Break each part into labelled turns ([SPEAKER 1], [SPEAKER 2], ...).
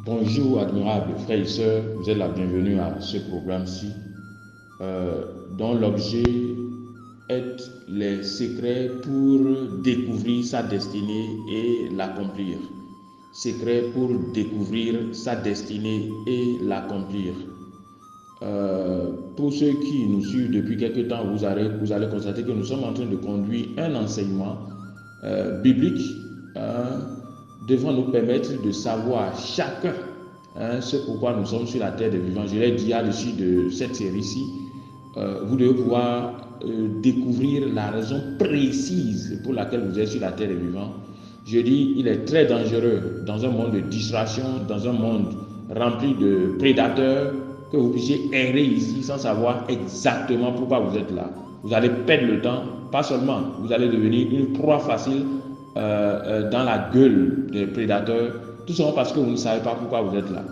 [SPEAKER 1] Bonjour, admirables frères et sœurs, vous êtes la bienvenue à ce programme-ci, dont l'objet est les secrets pour découvrir sa destinée et l'accomplir. Secrets pour découvrir sa destinée et l'accomplir. Pour ceux qui nous suivent depuis quelque temps, vous allez constater que nous sommes en train de conduire un enseignement biblique devant nous permettre de savoir chacun ce pourquoi nous sommes sur la terre des vivants. Je l'ai dit à l'issue de cette série-ci, vous devez pouvoir découvrir la raison précise pour laquelle vous êtes sur la terre des vivants. Je dis, il est très dangereux dans un monde de distraction, dans un monde rempli de prédateurs, que vous puissiez errer ici sans savoir exactement pourquoi vous êtes là. Vous allez perdre le temps, pas seulement, vous allez devenir une proie facile dans la gueule des prédateurs, tout simplement parce que vous ne savez pas pourquoi vous êtes là.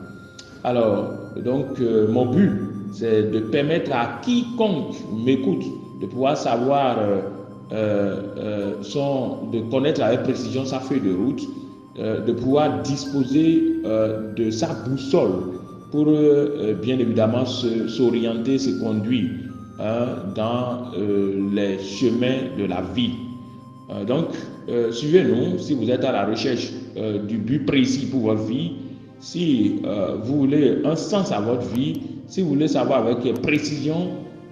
[SPEAKER 1] Alors, donc, mon but, c'est de permettre à quiconque m'écoute de pouvoir savoir, de connaître avec précision sa feuille de route, de pouvoir disposer de sa boussole pour bien évidemment s'orienter, se conduire dans les chemins de la vie. Donc, suivez-nous si vous êtes à la recherche du but précis pour votre vie, si vous voulez un sens à votre vie, si vous voulez savoir avec précision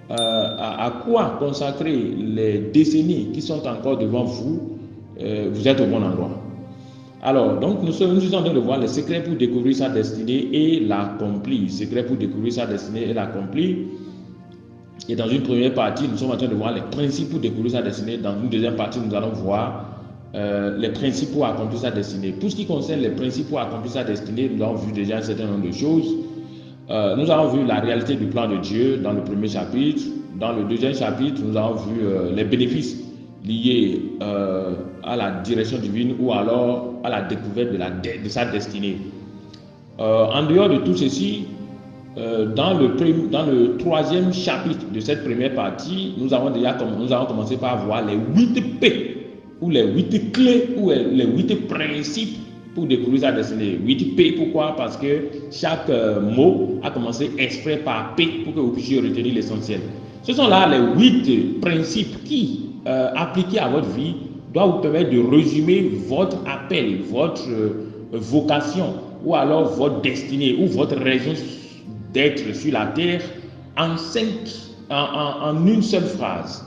[SPEAKER 1] à quoi consacrer les décennies qui sont encore devant vous, vous êtes au bon endroit. Alors, donc, nous sommes en train de voir les secrets pour découvrir sa destinée et l'accomplir. Secrets pour découvrir sa destinée et l'accomplir. Et dans une première partie, nous sommes en train de voir les principes pour découvrir sa destinée. Dans une deuxième partie, nous allons voir les principes pour accomplir sa destinée. Pour ce qui concerne les principes pour accomplir sa destinée, nous avons vu déjà un certain nombre de choses. Nous avons vu la réalité du plan de Dieu dans le premier chapitre. Dans le deuxième chapitre, nous avons vu les bénéfices liés à la direction divine ou alors à la découverte de sa destinée. En dehors de tout ceci, dans le troisième chapitre de cette première partie, nous avons commencé par voir les 8 P, ou les 8 clés, ou les 8 principes pour découvrir sa destinée. 8 P, pourquoi? Parce que chaque mot a commencé exprès par P pour que vous puissiez retenir l'essentiel. Ce sont là les 8 principes qui, appliqués à votre vie, doivent vous permettre de résumer votre appel, votre vocation, ou alors votre destinée, ou votre raison d'être sur la terre en une seule phrase.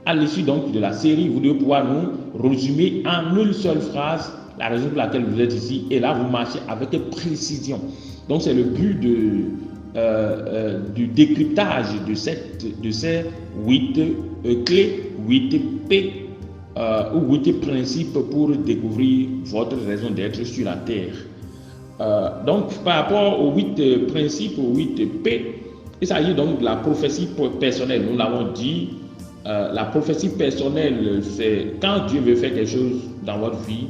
[SPEAKER 1] À l'issue donc de la série, vous devez pouvoir nous résumer en une seule phrase la raison pour laquelle vous êtes ici, et là vous marchez avec précision. Donc c'est le but du décryptage de ces 8 clés, 8 P ou 8 principes pour découvrir votre raison d'être sur la terre. Donc par rapport aux 8 principes, aux 8 P, il s'agit donc de la prophétie personnelle. Nous l'avons dit, la prophétie personnelle, c'est quand Dieu veut faire quelque chose dans votre vie,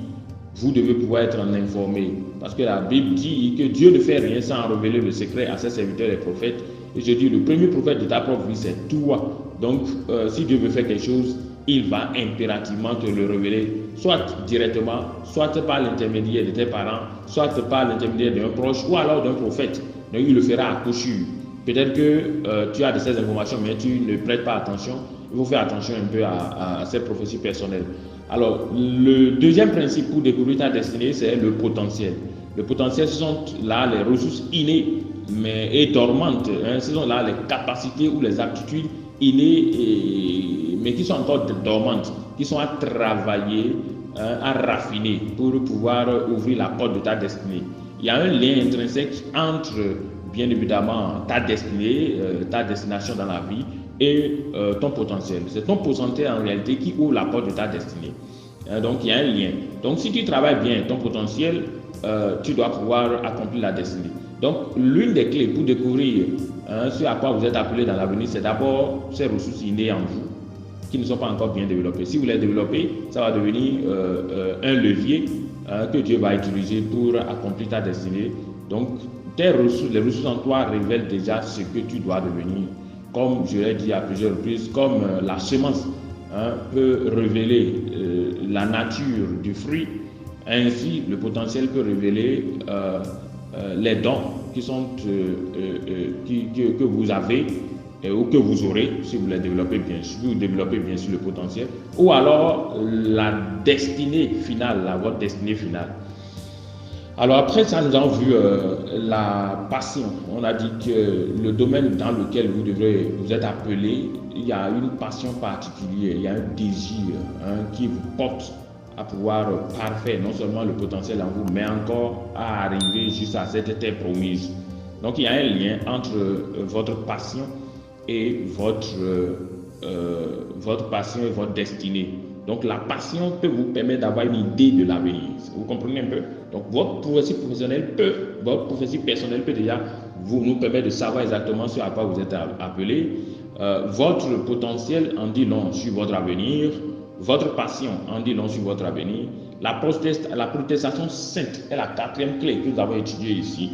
[SPEAKER 1] vous devez pouvoir être en informé. Parce que la Bible dit que Dieu ne fait rien sans révéler le secret à ses serviteurs et prophètes. Et je dis, le premier prophète de ta propre vie, c'est toi. Donc, si Dieu veut faire quelque chose, il va impérativement te le révéler, soit directement, soit par l'intermédiaire de tes parents, soit par l'intermédiaire d'un proche, ou alors d'un prophète. Donc, il le fera à coup sûr. Peut-être que tu as de ces informations, mais tu ne prêtes pas attention. Il faut faire attention un peu à ces prophéties personnelles. Alors, le deuxième principe pour découvrir ta destinée, c'est le potentiel. Le potentiel, ce sont là les ressources innées et dormantes. Ce sont là les capacités ou les aptitudes innées, mais qui sont encore dormantes, qui sont à travailler, à raffiner pour pouvoir ouvrir la porte de ta destinée. Il y a un lien intrinsèque entre, bien évidemment, ta destinée, ta destination dans la vie, et ton potentiel. C'est ton potentiel en réalité qui ouvre la porte de ta destinée. Donc il y a un lien. Donc si tu travailles bien ton potentiel, tu dois pouvoir accomplir la destinée. Donc l'une des clés pour découvrir ce à quoi vous êtes appelé dans l'avenir, c'est d'abord ces ressources innées en vous qui ne sont pas encore bien développées. Si vous les développez, ça va devenir un levier que Dieu va utiliser pour accomplir ta destinée. Donc les ressources en toi révèlent déjà ce que tu dois devenir. Comme je l'ai dit à plusieurs reprises, comme la semence peut révéler la nature du fruit, Ainsi, le potentiel peut révéler les dons qui sont, que vous avez ou que vous aurez si vous les développez bien, si vous développez bien sûr le potentiel, ou alors la destinée finale, votre destinée finale. Alors après ça, nous avons vu la passion. On a dit que le domaine dans lequel vous êtes appelé, il y a une passion particulière, il y a un désir qui vous porte à pouvoir parfaire non seulement le potentiel en vous, mais encore à arriver jusqu'à cette terre promise. Donc il y a un lien entre votre passion et votre passion et votre destinée. Donc la passion peut vous permettre d'avoir une idée de l'avenir. Vous comprenez un peu? Donc votre prophétie personnelle peut déjà nous permettre de savoir exactement ce à quoi vous êtes appelé. Votre potentiel en dit long sur votre avenir. Votre passion en dit long sur votre avenir. La protestation sainte est la quatrième clé que nous avons étudiée ici,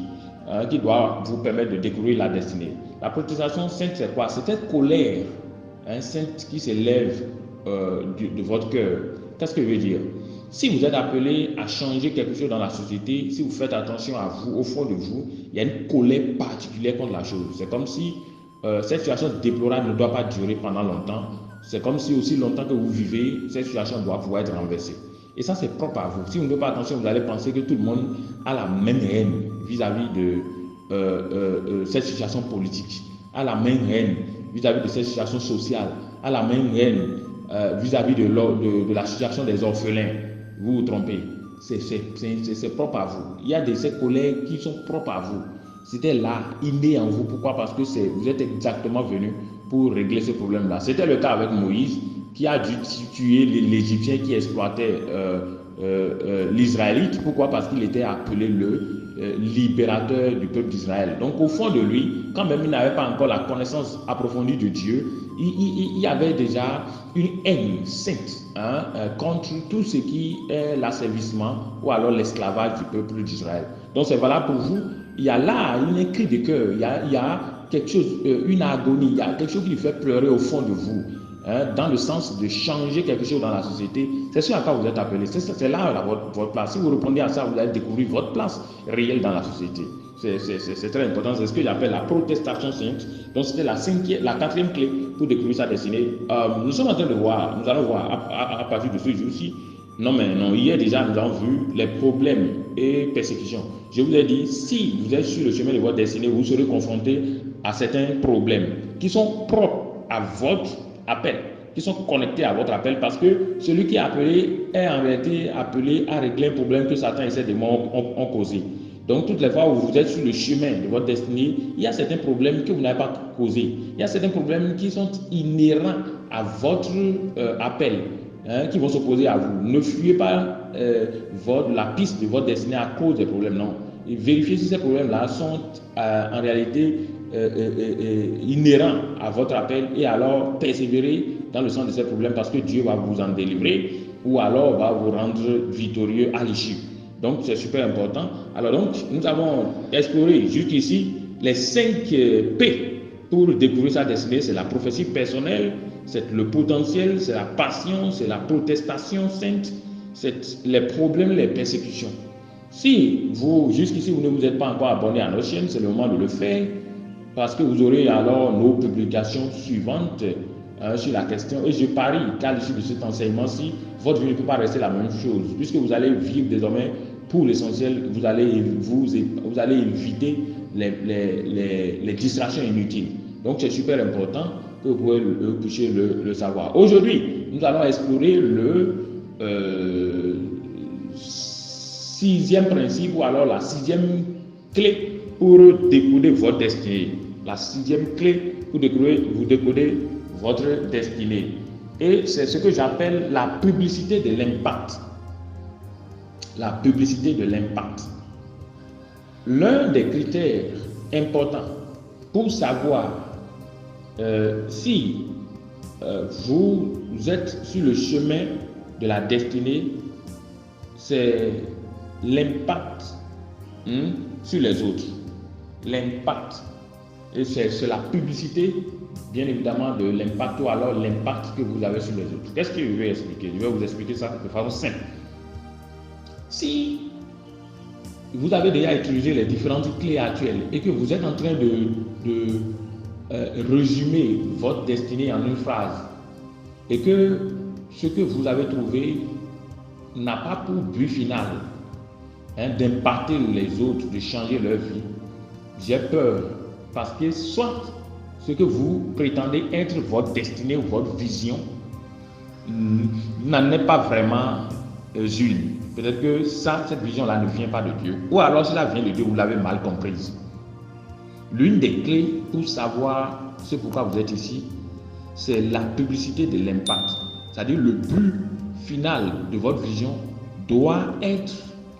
[SPEAKER 1] qui doit vous permettre de découvrir la destinée. La protestation sainte, c'est quoi? C'est cette colère sainte qui s'élève de votre cœur. Qu'est-ce que je veux dire? Si vous êtes appelé à changer quelque chose dans la société, si vous faites attention à vous, au fond de vous, il y a une colère particulière contre la chose. C'est comme si cette situation déplorable ne doit pas durer pendant longtemps. C'est comme si aussi longtemps que vous vivez, cette situation doit pouvoir être renversée. Et ça, c'est propre à vous. Si vous ne faites pas attention, vous allez penser que tout le monde a la même haine vis-à-vis de cette situation politique, a la même haine vis-à-vis de cette situation sociale, a la même haine vis-à-vis de la situation des orphelins. Vous vous trompez. C'est propre à vous. Il y a de ces colères qui sont propres à vous. C'était là, inné en vous. Pourquoi? Parce que vous êtes exactement venu pour régler ce problème-là. C'était le cas avec Moïse, qui a dû tuer l'Égyptien qui exploitait l'Israélite. Pourquoi? Parce qu'il était appelé le libérateur du peuple d'Israël. Donc au fond de lui, quand même il n'avait pas encore la connaissance approfondie de Dieu, il y avait déjà une haine sainte contre tout ce qui est l'asservissement ou alors l'esclavage du peuple d'Israël. Donc c'est valable pour vous. Il y a là un cri de cœur, il y a quelque chose, une agonie, il y a quelque chose qui lui fait pleurer au fond de vous. Dans le sens de changer quelque chose dans la société. C'est ce à quoi vous êtes appelé. C'est là votre place. Si vous répondez à ça, vous allez découvrir votre place réelle dans la société. C'est très important. C'est ce que j'appelle la protestation sainte. Donc c'était la quatrième clé pour découvrir sa destinée. Nous sommes en train de voir, nous allons voir à partir de ce jour-ci. Non, hier déjà nous avons vu les problèmes et persécutions. Je vous ai dit, si vous êtes sur le chemin de votre destinée, vous serez confronté à certains problèmes qui sont propres à votre appel, qui sont connectés à votre appel, parce que celui qui est appelé est en réalité appelé à régler un problème que Satan essaie de causer. Donc toutes les fois où vous êtes sur le chemin de votre destinée, il y a certains problèmes que vous n'avez pas causés. Il y a certains problèmes qui sont inhérents à votre appel, qui vont s'opposer à vous. Ne fuyez pas la piste de votre destinée à cause des problèmes, non. Et vérifiez si ces problèmes-là sont en réalité inhérents à votre appel, et alors persévérer dans le sens de ces problèmes, parce que Dieu va vous en délivrer ou alors va vous rendre victorieux à l'issue. Donc c'est super important. Alors donc nous avons exploré jusqu'ici les 5 P pour découvrir sa destinée. C'est la prophétie personnelle, c'est le potentiel, c'est la passion, c'est la protestation sainte, c'est les problèmes, les persécutions. Si jusqu'ici vous ne vous êtes pas encore abonné à notre chaîne, c'est le moment de le faire, parce que vous aurez alors nos publications suivantes sur la question. Et je parie qu'à l'issue de cet enseignement-ci, votre vie ne peut pas rester la même chose, puisque vous allez vivre désormais pour l'essentiel. Vous allez éviter les distractions inutiles. Donc c'est super important que vous puissiez le savoir. Aujourd'hui, nous allons explorer le 6e principe, ou alors la 6e clé pour décoder votre destinée. La 6e clé pour décoder votre destinée. Et c'est ce que j'appelle la publicité de l'impact. La publicité de l'impact. L'un des critères importants pour savoir si vous êtes sur le chemin de la destinée, c'est l'impact sur les autres. L'impact. Et c'est la publicité, bien évidemment, de l'impact, ou alors l'impact que vous avez sur les autres. Qu'est-ce que je vais expliquer? Je vais vous expliquer ça de façon simple. Si vous avez déjà utilisé les différentes clés actuelles et que vous êtes en train de résumer votre destinée en une phrase et que ce que vous avez trouvé n'a pas pour but final d'impacter les autres, de changer leur vie, j'ai peur parce que soit ce que vous prétendez être votre destinée ou votre vision n'en est pas vraiment une. Peut-être que cette vision-là ne vient pas de Dieu. Ou alors si ça vient de Dieu, vous l'avez mal comprise. L'une des clés pour savoir ce pourquoi vous êtes ici, c'est la publicité de l'impact. C'est-à-dire le but final de votre vision doit être,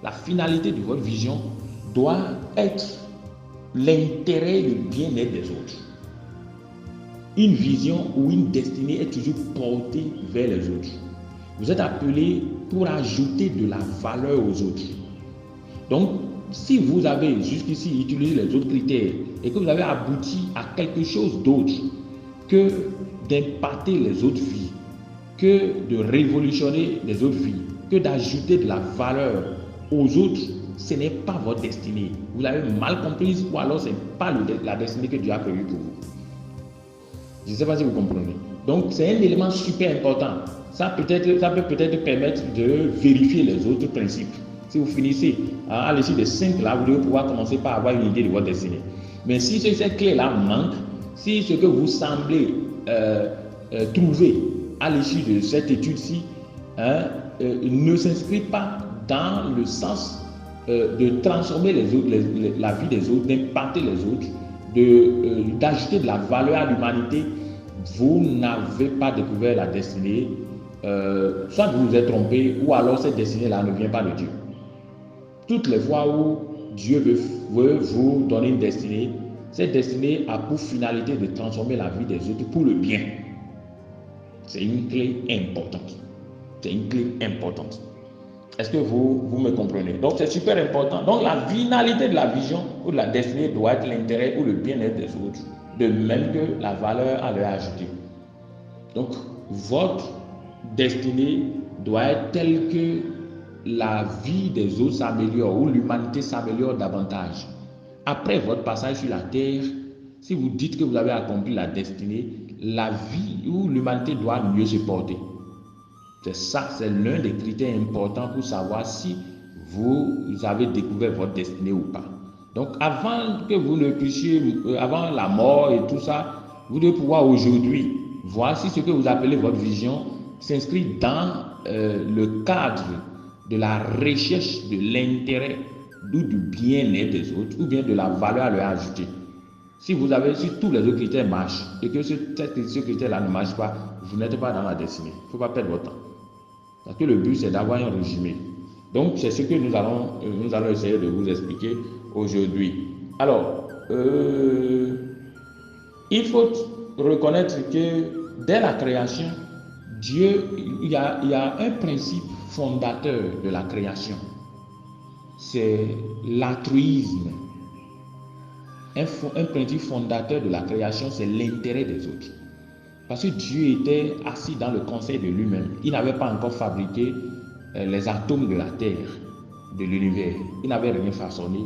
[SPEAKER 1] la finalité de votre vision doit être l'intérêt et le bien-être des autres. Une vision ou une destinée est toujours portée vers les autres. Vous êtes appelé pour ajouter de la valeur aux autres. Donc, si vous avez jusqu'ici utilisé les autres critères et que vous avez abouti à quelque chose d'autre que d'impacter les autres vies, que de révolutionner les autres vies, que d'ajouter de la valeur aux autres, ce n'est pas votre destinée. Vous l'avez mal comprise ou alors ce n'est pas la destinée que Dieu a prévue pour vous. Je ne sais pas si vous comprenez. Donc, c'est un élément super important. Ça peut peut-être permettre de vérifier les autres principes. Si vous finissez à l'issue de 5 là, vous devez pouvoir commencer par avoir une idée de votre destinée. Mais si cette clé-là manque, si ce que vous semblez trouver à l'issue de cette étude-ci ne s'inscrit pas dans le sens de transformer les autres, la vie des autres, d'impacter les autres, d'ajouter de la valeur à l'humanité, vous n'avez pas découvert la destinée. Soit vous vous êtes trompé, ou alors cette destinée-là ne vient pas de Dieu. Toutes les fois où Dieu veut vous donner une destinée, cette destinée a pour finalité de transformer la vie des autres pour le bien. C'est une clé importante. C'est une clé importante. Est-ce que vous me comprenez? Donc c'est super important. Donc la finalité de la vision ou de la destinée doit être l'intérêt ou le bien-être des autres, de même que la valeur à leur ajouter. Donc votre destinée doit être telle que la vie des autres s'améliore ou l'humanité s'améliore davantage. Après votre passage sur la terre, si vous dites que vous avez accompli la destinée, la vie ou l'humanité doit mieux se porter. C'est ça, c'est l'un des critères importants pour savoir si vous avez découvert votre destinée ou pas. Donc avant que vous ne puissiez, avant la mort et tout ça, vous devez pouvoir aujourd'hui voir si ce que vous appelez votre vision s'inscrit dans le cadre de la recherche de l'intérêt ou du bien-être des autres ou bien de la valeur à leur ajouter. Si tous les autres critères marchent et que ce critère-là ne marche pas, vous n'êtes pas dans la destinée. Il ne faut pas perdre votre temps. Parce que le but, c'est d'avoir un résumé. Donc, c'est ce que nous allons essayer de vous expliquer aujourd'hui. Alors, il faut reconnaître que dès la création, Dieu, il y a un principe fondateur de la création. C'est l'altruisme. Un principe fondateur de la création, c'est l'intérêt des autres. Parce que Dieu était assis dans le conseil de lui-même. Il n'avait pas encore fabriqué les atomes de la terre, de l'univers. Il n'avait rien façonné.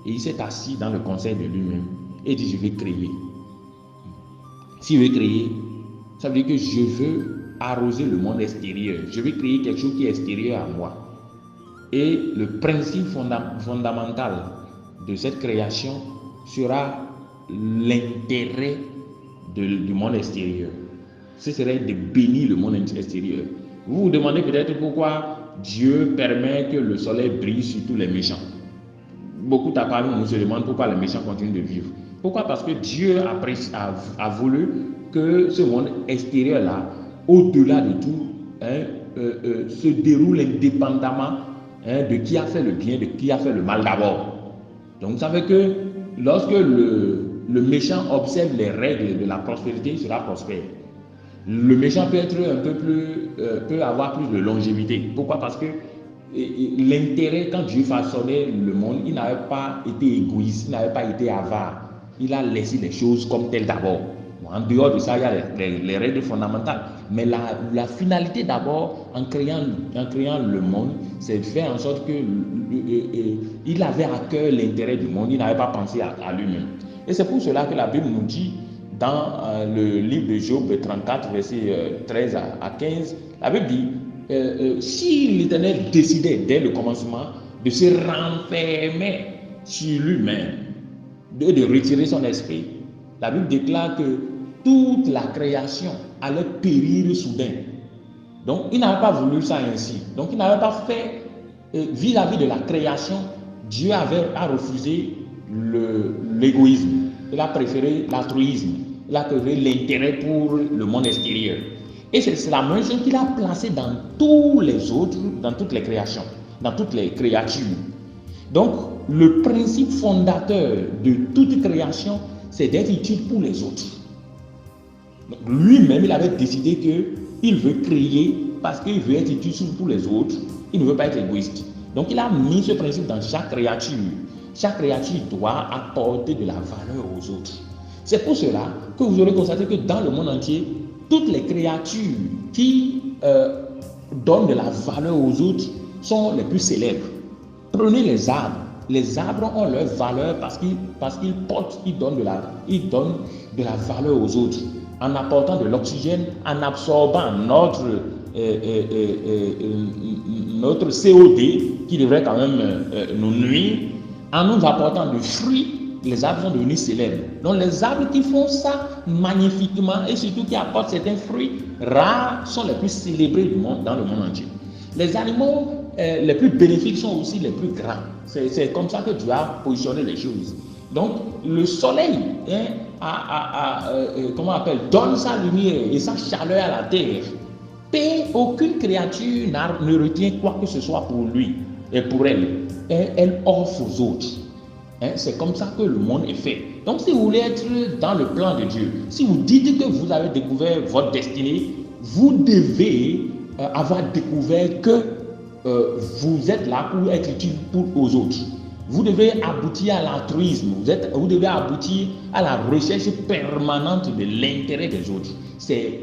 [SPEAKER 1] Et il s'est assis dans le conseil de lui-même et dit, je vais créer. S'il veut créer, ça veut dire que je veux arroser le monde extérieur. Je vais créer quelque chose qui est extérieur à moi. Et le principe fondamental de cette création sera l'intérêt du monde extérieur. Ce serait de bénir le monde extérieur. Vous vous demandez peut-être pourquoi Dieu permet que le soleil brille sur tous les méchants. Beaucoup parmi nous se demandent pourquoi les méchants continuent de vivre. Pourquoi? Parce que Dieu a voulu que ce monde extérieur-là, au-delà de tout, se déroule indépendamment de qui a fait le bien, de qui a fait le mal d'abord. Donc ça fait que lorsque le méchant observe les règles de la prospérité, il sera prospère. Le méchant peut être peut avoir plus de longévité. Pourquoi? Parce que l'intérêt, quand Dieu façonnait le monde, il n'avait pas été égoïste, il n'avait pas été avare. Il a laissé les choses comme telles d'abord. En dehors de ça, il y a les règles fondamentales. Mais la finalité d'abord, en créant le monde, c'est de faire en sorte qu'il avait à cœur l'intérêt du monde, il n'avait pas pensé à lui-même. Et c'est pour cela que la Bible nous dit, dans le livre de Job 34, versets 13 à 15, la Bible dit, si l'Éternel décidait dès le commencement de se renfermer sur lui-même, de retirer son esprit, la Bible déclare que toute la création allait périr soudain. Donc, il n'avait pas voulu ça ainsi. Donc, il n'avait pas fait, vis-à-vis de la création, Dieu a refusé l'égoïsme. Il a préféré l'altruisme. Il a préféré l'intérêt pour le monde extérieur. Et c'est la même chose qu'il a placée dans tous les autres, dans toutes les créations, dans toutes les créatures. Donc, le principe fondateur de toute création, c'est d'être utile pour les autres. Lui-même, il avait décidé qu'il veut créer parce qu'il veut être utile pour les autres. Il ne veut pas être égoïste. Donc, il a mis ce principe dans chaque créature. Chaque créature doit apporter de la valeur aux autres. C'est pour cela que vous aurez constaté que dans le monde entier, toutes les créatures qui donnent de la valeur aux autres sont les plus célèbres. Prenez les arbres. Les arbres ont leur valeur parce qu'ils donnent de la valeur aux autres, en apportant de l'oxygène, en absorbant notre CO2 qui devrait quand même nous nuire, en nous apportant du fruit. Les arbres sont devenus célèbres. Donc les arbres qui font ça magnifiquement et surtout qui apportent certains fruits rares sont les plus célébrés du monde, dans le monde entier. Les animaux les plus bénéfiques sont aussi les plus grands. C'est comme ça que Dieu a positionné les choses. Donc le soleil donne sa lumière et sa chaleur à la terre. Et aucune créature ne retient quoi que ce soit pour lui et pour elle. Et elle offre aux autres. C'est comme ça que le monde est fait. Donc si vous voulez être dans le plan de Dieu, si vous dites que vous avez découvert votre destinée, vous devez avoir découvert que vous êtes là pour être utile aux autres. Vous devez aboutir à l'altruisme, vous devez aboutir à la recherche permanente de l'intérêt des autres. C'est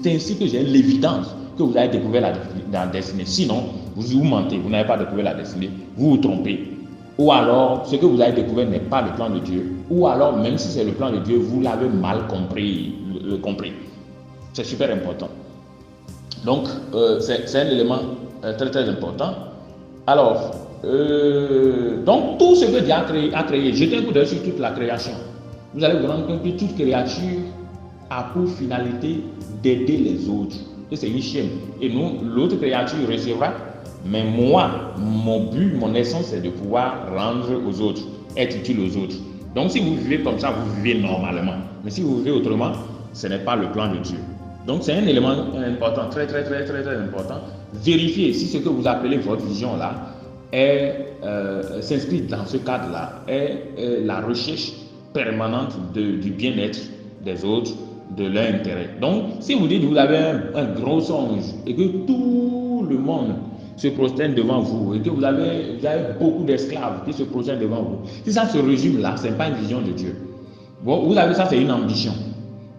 [SPEAKER 1] ainsi que j'ai l'évidence que vous avez découvert la destinée. Sinon, vous mentez, vous n'avez pas découvert la destinée, vous vous trompez. Ou alors, ce que vous avez découvert n'est pas le plan de Dieu. Ou alors, même si c'est le plan de Dieu, vous l'avez mal compris. C'est super important. Donc, c'est un élément très très important. Alors, donc tout ce que Dieu a créé, jetez un coup d'œil sur toute la création. Vous allez vous rendre compte que toute créature a pour finalité d'aider les autres. Et c'est une chaîne. Et nous, l'autre créature recevra. Mais moi, mon but, mon essence, c'est de pouvoir rendre aux autres, être utile aux autres. Donc, si vous vivez comme ça, vous vivez normalement. Mais si vous vivez autrement, ce n'est pas le plan de Dieu. Donc, c'est un élément important, très, très, très, très, très important. Vérifiez si ce que vous appelez votre vision-là s'inscrit dans ce cadre-là, est la recherche permanente du bien-être des autres, de leur intérêt. Donc, si vous dites que vous avez un gros songe et que tout le monde se prosterne devant vous et que vous avez beaucoup d'esclaves qui se prosternent devant vous, si ça se résume là, ce n'est pas une vision de Dieu. Bon, vous avez ça, c'est une ambition.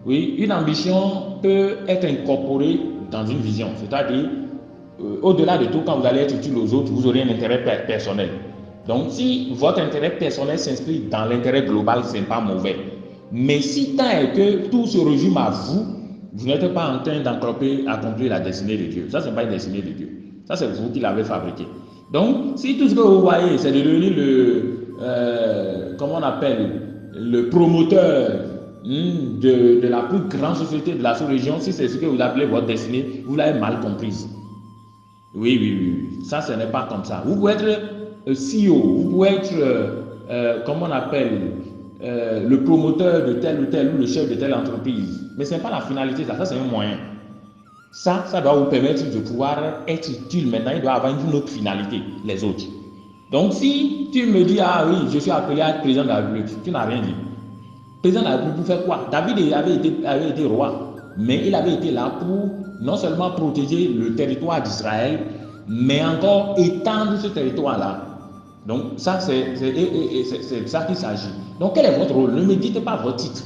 [SPEAKER 1] Oui, une ambition peut être incorporée dans une vision, c'est-à-dire au-delà de tout, quand vous allez être utile aux autres, vous aurez un intérêt personnel. Donc, si votre intérêt personnel s'inscrit dans l'intérêt global, ce n'est pas mauvais. Mais si tant est que tout se résume à vous, vous n'êtes pas en train d'accomplir la destinée de Dieu. Ça, ce n'est pas une destinée de Dieu. Ça, c'est vous qui l'avez fabriqué. Donc, si tout ce que vous voyez, c'est de devenir le promoteur de la plus grande société de la sous-région, si c'est ce que vous appelez votre destinée, vous l'avez mal comprise. Oui. Ça, ce n'est pas comme ça. Vous pouvez être CEO, vous pouvez être, le promoteur de tel ou tel, ou le chef de telle entreprise. Mais ce n'est pas la finalité, ça c'est un moyen. Ça doit vous permettre de pouvoir être utile. Maintenant, il doit avoir une autre finalité, les autres. Donc, si tu me dis, ah oui, je suis appelé à être président de la République, tu n'as rien dit. Président de la République, pour faire quoi? David avait été roi, mais il avait été là pour non seulement protéger le territoire d'Israël, mais encore étendre ce territoire-là. Donc, ça, c'est ça qu'il s'agit. Donc, quel est votre rôle? Ne me dites pas votre titre.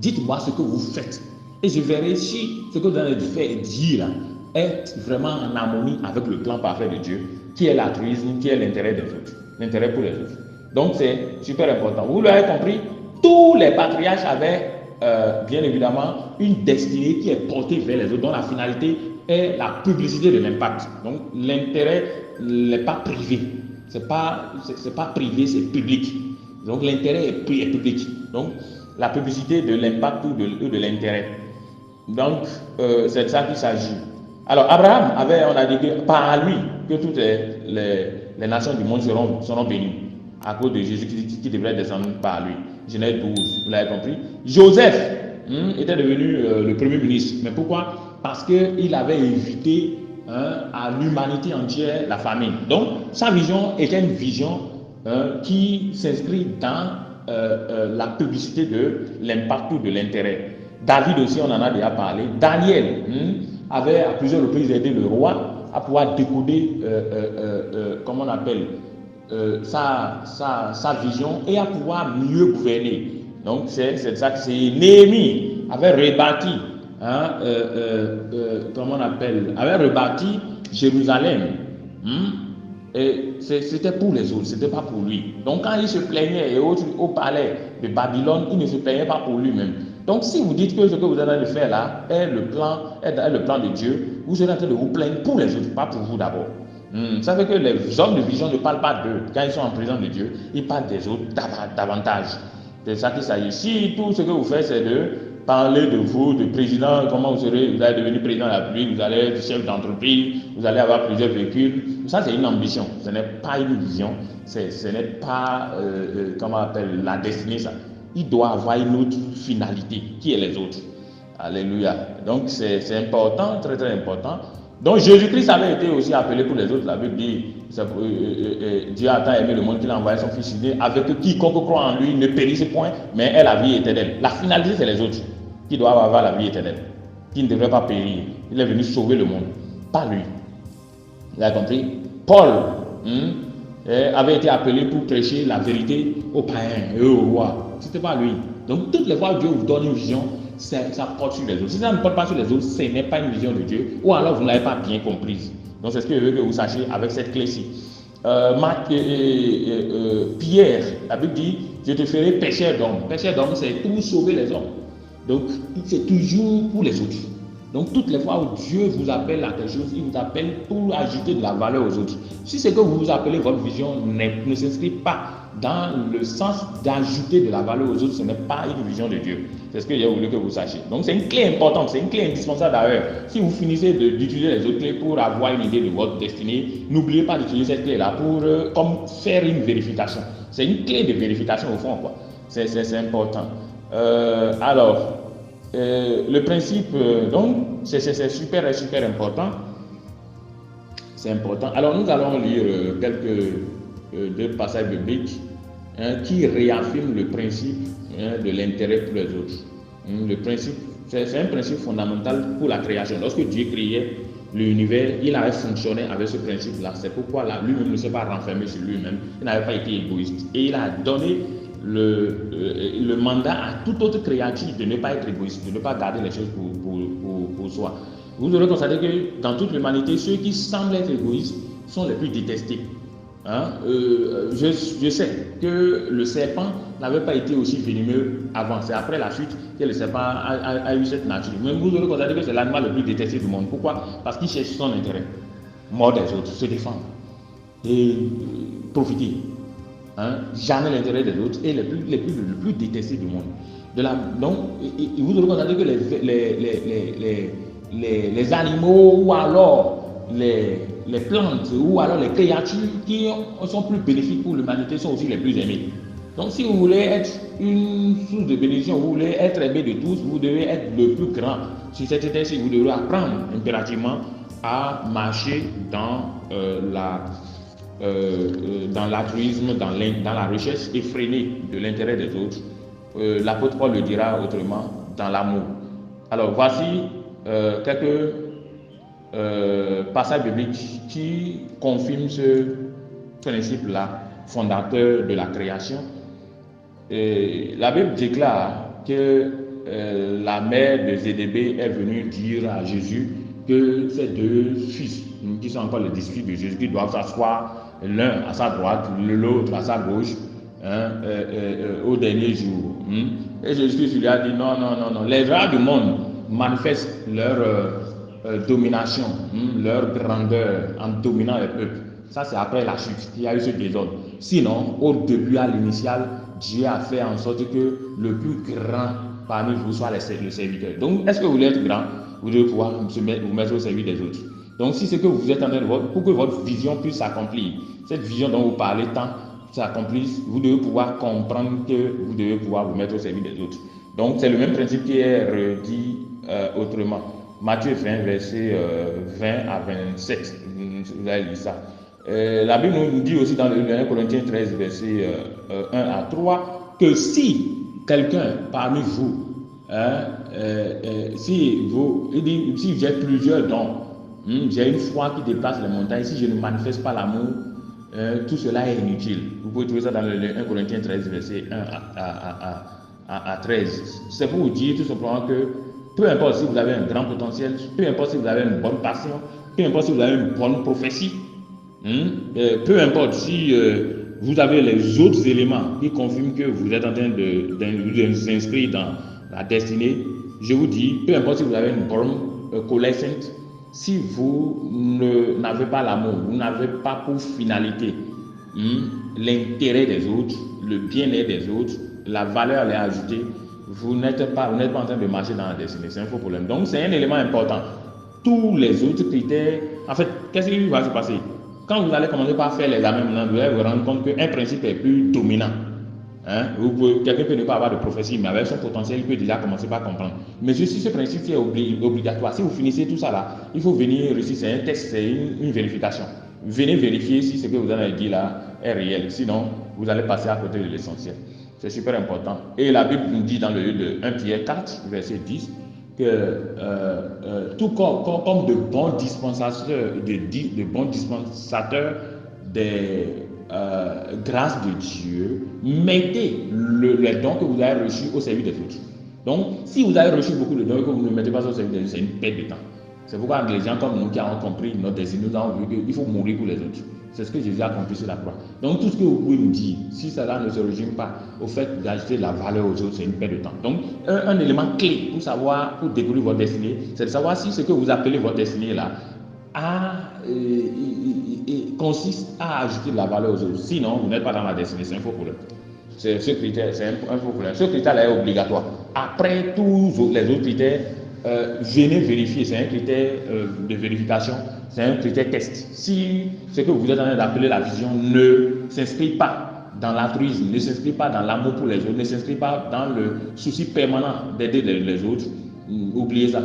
[SPEAKER 1] Dites-moi ce que vous faites. Et je verrai si ce que vous allez dire est vraiment en harmonie avec le plan parfait de Dieu, qui est l'altruisme, qui est l'intérêt des autres, l'intérêt pour les autres. Donc c'est super important. Vous l'avez compris, tous les patriarches avaient bien évidemment une destinée qui est portée vers les autres, dont la finalité est la publicité de l'impact. Donc l'intérêt n'est pas privé, c'est pas privé, c'est public. Donc l'intérêt est public. Donc la publicité de l'impact ou de l'intérêt. Donc c'est de ça qu'il s'agit. Alors Abraham avait, on a dit que par lui que toutes les nations du monde seront bénies à cause de Jésus qui devrait descendre par lui. Genèse 12, vous l'avez compris. Joseph était devenu le premier ministre. Mais pourquoi? Parce qu'il avait évité à l'humanité entière la famine. Donc sa vision était une vision qui s'inscrit dans la publicité de l'impact ou de l'intérêt. David aussi, on en a déjà parlé. Daniel avait à plusieurs reprises aidé le roi à pouvoir décoder, comment on appelle, sa vision et à pouvoir mieux gouverner. Donc c'est ça que c'est. Néhémie avait rebâti, comment on appelle, avait rebâti Jérusalem. Et c'était pour les autres, c'était pas pour lui. Donc quand il se plaignait au palais de Babylone, il ne se plaignait pas pour lui-même. Donc si vous dites que ce que vous êtes en train de faire là est le plan de Dieu, vous êtes en train de vous plaindre pour les autres, pas pour vous d'abord. Ça fait que les hommes de vision ne parlent pas d'eux. Quand ils sont en présence de Dieu, ils parlent des autres davantage. C'est ça qu'il s'agit. Si tout ce que vous faites, c'est de parler de vous, de président, comment vous allez devenir président de la République, vous allez être chef d'entreprise, vous allez avoir plusieurs véhicules. Ça, c'est une ambition. Ce n'est pas une vision. Ce n'est pas, comment on appelle, la destinée, ça. Il doit avoir une autre finalité, qui est les autres. Alléluia. Donc, c'est important, très, très important. Donc, Jésus-Christ avait été aussi appelé pour les autres. La Bible dit, Dieu a tant aimé le monde qu'il a envoyé son Fils unique, avec quiconque croit en lui ne périsse point, mais ait la vie éternelle. La finalité, c'est les autres qui doivent avoir la vie éternelle, qui ne devraient pas périr. Il est venu sauver le monde, pas lui. Vous avez compris? Paul avait été appelé pour prêcher la vérité aux païens et aux rois. Ce n'était pas lui. Donc, toutes les fois que Dieu vous donne une vision, ça porte sur les autres. Si ça ne porte pas sur les autres, ce n'est pas une vision de Dieu, ou alors vous ne l'avez pas bien comprise. Donc, c'est ce que je veux que vous sachiez avec cette clé-ci. Pierre, la Bible dit, je te ferai pécheur d'hommes. Pécheur d'hommes, c'est pour sauver les hommes. Donc, c'est toujours pour les autres. Donc, toutes les fois où Dieu vous appelle à quelque chose, il vous appelle pour ajouter de la valeur aux autres. Si c'est que vous vous appelez votre vision ne s'inscrit pas dans le sens d'ajouter de la valeur aux autres, ce n'est pas une vision de Dieu. C'est ce que j'ai voulu que vous sachiez. Donc, c'est une clé importante, c'est une clé indispensable d'ailleurs. Si vous finissez d'utiliser les autres clés pour avoir une idée de votre destinée, n'oubliez pas d'utiliser cette clé-là pour comme faire une vérification. C'est une clé de vérification au fond, quoi. C'est important. Alors, le principe, donc, c'est super important. C'est important. Alors, nous allons lire deux passages bibliques qui réaffirment le principe de l'intérêt pour les autres. Le principe, c'est un principe fondamental pour la création. Lorsque Dieu créait l'univers, il avait fonctionné avec ce principe-là. C'est pourquoi lui-même ne s'est pas renfermé sur lui-même. Il n'avait pas été égoïste. Et il a donné le mandat à toute autre créature de ne pas être égoïste, de ne pas garder les choses pour soi. Vous aurez constaté que dans toute l'humanité, ceux qui semblent être égoïstes sont les plus détestés. Je sais que le serpent n'avait pas été aussi venimeux avant. C'est après la chute que le serpent a eu cette nature. Mais vous aurez constaté que c'est l'animal le plus détesté du monde. Pourquoi? Parce qu'il cherche son intérêt. Mordre des autres, se défendre et profiter. Jamais l'intérêt des autres est le plus détesté du monde. Donc, vous aurez constaté que les animaux ou alors les plantes ou alors les créatures qui sont plus bénéfiques pour l'humanité sont aussi les plus aimées. Donc, si vous voulez être une source de bénédiction, vous voulez être aimé de tous, vous devez être le plus grand. Sur cette terre, vous devez apprendre impérativement à marcher dans l'altruisme, dans la recherche effrénée de l'intérêt des autres. L'apôtre Paul le dira autrement, dans l'amour. Alors, voici quelques passages bibliques qui confirment ce principe-là, fondateur de la création. La Bible déclare que la mère de Zébédée est venue dire à Jésus que ces deux fils, qui sont encore les disciples de Jésus, qui doivent s'asseoir l'un à sa droite, l'autre à sa gauche, au dernier jour. Et Jésus lui a dit non, les rois du monde manifestent leur domination, leur grandeur en dominant les peuples. Ça, c'est après la chute qu'il y a eu ce désordre. Sinon, au début, à l'initial, Dieu a fait en sorte que le plus grand parmi vous soit le serviteur. Donc, est-ce que vous voulez être grand? Vous devez pouvoir vous mettre au service des autres. Donc, si c'est que vous êtes en train de voir, pour que votre vision puisse s'accomplir, cette vision dont vous parlez tant s'accomplisse, vous devez pouvoir comprendre que vous devez pouvoir vous mettre au service des autres. Donc, c'est le même principe qui est redit autrement. Matthieu 20, verset 20 à 27. Vous avez lu ça. La Bible nous dit aussi dans le 1 Corinthiens 13, verset 1 à 3, que si quelqu'un parmi vous, si j'ai plusieurs dons, j'ai une foi qui déplace les montagnes, si je ne manifeste pas l'amour, tout cela est inutile. Vous pouvez trouver ça dans le 1 Corinthiens 13, verset 1 à 13. C'est pour vous dire tout simplement que peu importe si vous avez un grand potentiel, peu importe si vous avez une bonne passion, peu importe si vous avez une bonne prophétie, peu importe si vous avez les autres éléments qui confirment que vous êtes en train de vous inscrire dans la destinée, je vous dis, peu importe si vous avez une bonne colère sainte, si vous n'avez pas l'amour, vous n'avez pas pour finalité l'intérêt des autres, le bien-être des autres, la valeur à les ajouter, vous n'êtes pas en train de marcher dans la destinée. C'est un faux problème. Donc, c'est un élément important. Tous les autres critères, en fait, qu'est-ce qui va se passer? Quand vous allez commencer par faire l'examen, vous allez vous rendre compte qu'un principe est plus dominant. Quelqu'un peut ne pas avoir de prophétie, mais avec son potentiel, il peut déjà commencer par comprendre. Mais si ce principe est obligatoire, si vous finissez tout ça là, il faut venir réussir. C'est un test, c'est une vérification. Venez vérifier si ce que vous avez dit là est réel. Sinon, vous allez passer à côté de l'essentiel. C'est super important. Et la Bible nous dit dans le livre de 1 Pierre 4, verset 10, que tout comme de bons dispensateurs, de bons dispensateurs des grâces de Dieu, mettez les dons que vous avez reçus au service des autres. Donc, si vous avez reçu beaucoup de dons et que vous ne mettez pas au service des autres, c'est une perte de temps. C'est pourquoi les gens comme nous qui avons compris notre destinée, nous avons vu qu'il faut mourir pour les autres. C'est ce que Jésus a accompli sur la croix. Donc, tout ce que vous pouvez nous dire, si cela ne se résume pas au fait d'ajouter de la valeur aux autres, c'est une perte de temps. Donc, un élément clé pour découvrir votre destinée, c'est de savoir si ce que vous appelez votre destinée là consiste à ajouter de la valeur aux autres. Sinon, vous n'êtes pas dans la destinée, c'est un faux problème. Ce critère, c'est un faux problème. Ce critère-là est obligatoire. Après tous les autres critères, venez vérifier. C'est un critère de vérification. C'est un critère test. Si ce que vous êtes en train d'appeler la vision ne s'inscrit pas dans l'altruisme, ne s'inscrit pas dans l'amour pour les autres, ne s'inscrit pas dans le souci permanent d'aider les autres, oubliez ça.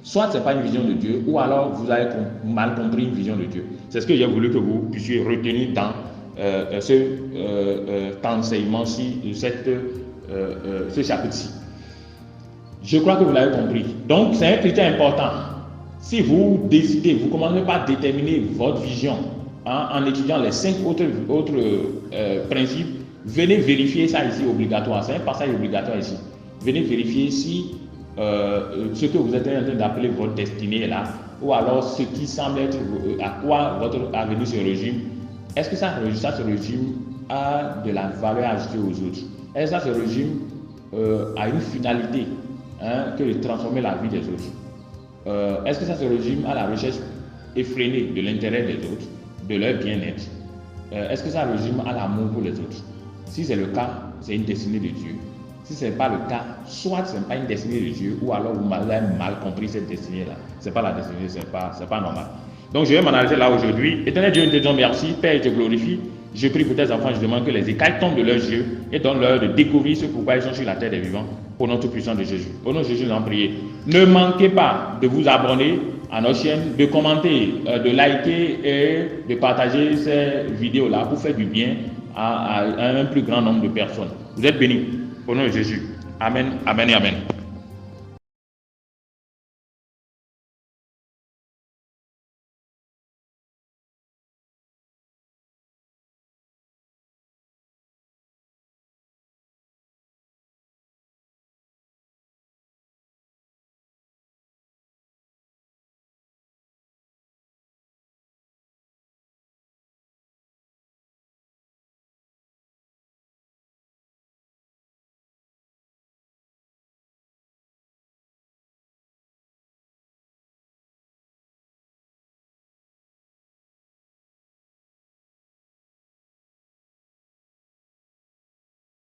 [SPEAKER 1] Soit ce n'est pas une vision de Dieu, ou alors vous avez mal compris une vision de Dieu. C'est ce que j'ai voulu que vous puissiez retenir dans cet enseignement-ci, ce chapitre-ci. Je crois que vous l'avez compris. Donc, c'est un critère important. Si vous décidez, vous commencez par déterminer votre vision en étudiant les 5 autres principes, venez vérifier ça ici obligatoire. C'est un passage obligatoire ici. Venez vérifier si ce que vous êtes en train d'appeler votre destinée là, ou alors ce qui semble être à quoi votre avenir se résume, est-ce que ça se résume à de la valeur ajoutée aux autres? Est-ce que ça se résume à une finalité que de transformer la vie des autres? Est-ce que ça se résume à la recherche effrénée de l'intérêt des autres, de leur bien-être? Est-ce que ça résume à l'amour pour les autres? Si c'est le cas, c'est une destinée de Dieu. Si ce n'est pas le cas, soit ce n'est pas une destinée de Dieu, ou alors vous avez mal compris cette destinée-là. Ce n'est pas la destinée, ce n'est pas normal. Donc je vais m'en arrêter là aujourd'hui. Éternel Dieu, nous te disons merci. Père, je te glorifie. Je prie pour tes enfants, je demande que les écailles tombent de leurs yeux et donne-leur de découvrir ce pourquoi ils sont sur la terre des vivants. Au nom tout puissant de Jésus. Au nom de Jésus, nous en prions. Ne manquez pas de vous abonner à notre chaîne, de commenter, de liker et de partager ces vidéos-là pour faire du bien à un plus grand nombre de personnes. Vous êtes bénis. Au nom de Jésus. Amen, amen et amen.